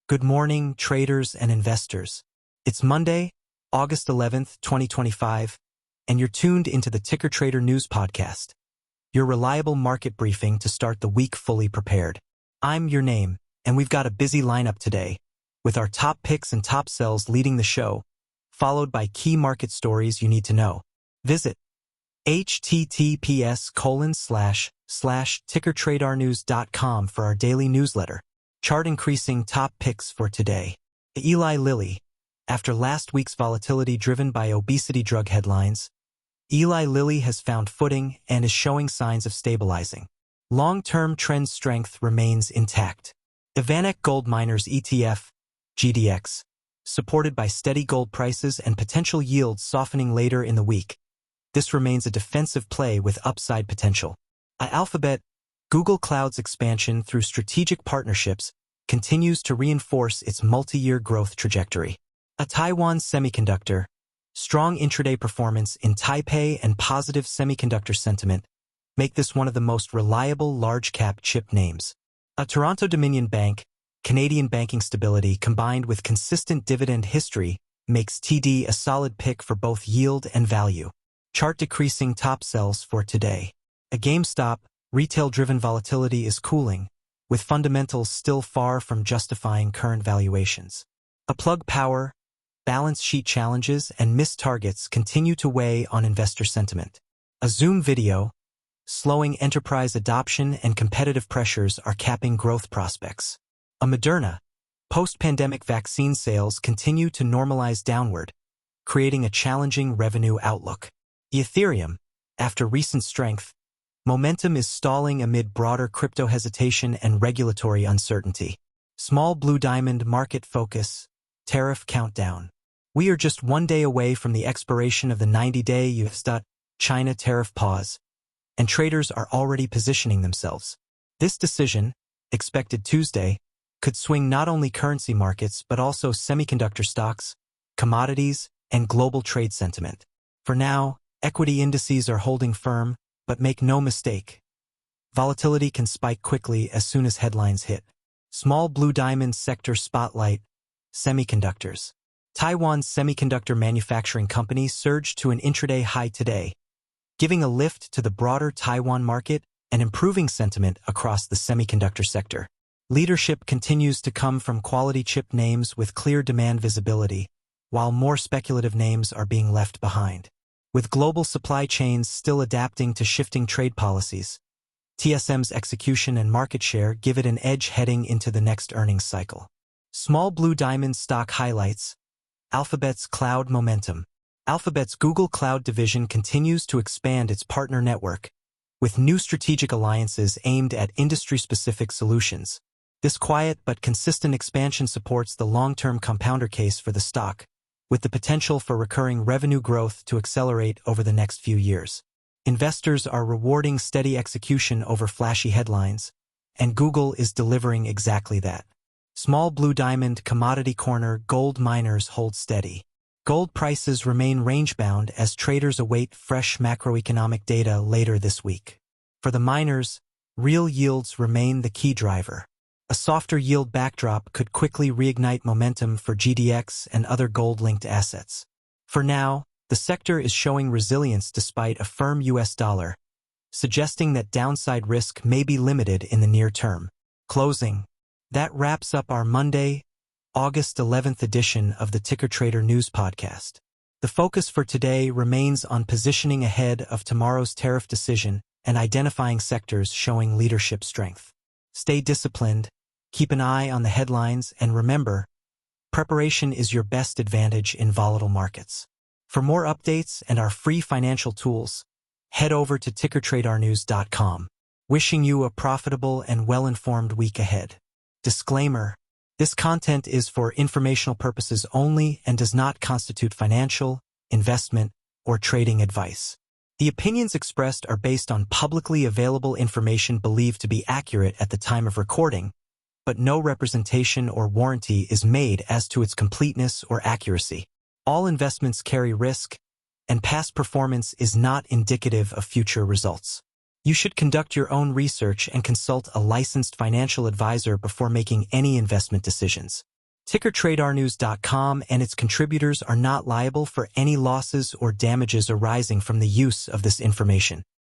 Good morning, traders and investors. It's Monday, August 11th, 2025, and you're tuned into the TickerTrader News Podcast, your reliable market briefing to start the week fully prepared. I'm your name, and we've got a busy lineup today, with our top picks and top sells leading the show, followed by key market stories you need to know. Visit https://tickertradernews.com for our daily newsletter. Chart increasing top picks for today. Lilly. After last week's volatility driven by obesity drug headlines, Lilly has found footing and is showing signs of stabilizing. Long-term trend strength remains intact. VanEck Gold Miners ETF, GDX, supported by steady gold prices and potential yields softening later in the week. This remains a defensive play with upside potential. Alphabet, Google Cloud's expansion through strategic partnerships continues to reinforce its multi-year growth trajectory. Taiwan Semiconductor, strong intraday performance in Taipei and positive semiconductor sentiment make this one of the most reliable large-cap chip names. Toronto Dominion Bank, Canadian banking stability combined with consistent dividend history makes TD a solid pick for both yield and value. Chart decreasing top sells for today. GameStop, retail-driven volatility is cooling, with fundamentals still far from justifying current valuations. Plug Power, balance sheet challenges and missed targets continue to weigh on investor sentiment. Zoom Video, slowing enterprise adoption and competitive pressures are capping growth prospects. Moderna, post-pandemic vaccine sales continue to normalize downward, creating a challenging revenue outlook. Ethereum, after recent strength, momentum is stalling amid broader crypto hesitation and regulatory uncertainty. Small blue diamond market focus, tariff countdown. We are just one day away from the expiration of the 90-day US.China tariff pause, and traders are already positioning themselves. This decision, expected Tuesday, could swing not only currency markets but also semiconductor stocks, commodities, and global trade sentiment. For now, equity indices are holding firm, but make no mistake, volatility can spike quickly as soon as headlines hit. Small blue diamond sector spotlight, semiconductors. Taiwan's semiconductor manufacturing company surged to an intraday high today, giving a lift to the broader Taiwan market and improving sentiment across the semiconductor sector. Leadership continues to come from quality chip names with clear demand visibility, while more speculative names are being left behind. With global supply chains still adapting to shifting trade policies, TSM's execution and market share give it an edge heading into the next earnings cycle. Small blue diamond stock highlights. Alphabet's cloud momentum. Alphabet's Google Cloud division continues to expand its partner network, with new strategic alliances aimed at industry-specific solutions. This quiet but consistent expansion supports the long-term compounder case for the stock, with the potential for recurring revenue growth to accelerate over the next few years. Investors are rewarding steady execution over flashy headlines, and Google is delivering exactly that. Small blue diamond commodity corner gold miners hold steady. Gold prices remain range-bound as traders await fresh macroeconomic data later this week. For the miners, real yields remain the key driver. A softer yield backdrop could quickly reignite momentum for GDX and other gold-linked assets. For now, the sector is showing resilience despite a firm US dollar, suggesting that downside risk may be limited in the near term. Closing. That wraps up our Monday, August 11th edition of the TickerTrader News Podcast. The focus for today remains on positioning ahead of tomorrow's tariff decision and identifying sectors showing leadership strength. Stay disciplined, keep an eye on the headlines, and remember, preparation is your best advantage in volatile markets. For more updates and our free financial tools, head over to TickerTradernews.com. Wishing you a profitable and well-informed week ahead. Disclaimer: this content is for informational purposes only and does not constitute financial, investment, or trading advice. The opinions expressed are based on publicly available information believed to be accurate at the time of recording, but no representation or warranty is made as to its completeness or accuracy. All investments carry risk, and past performance is not indicative of future results. You should conduct your own research and consult a licensed financial advisor before making any investment decisions. TickerTraderNews.com and its contributors are not liable for any losses or damages arising from the use of this information.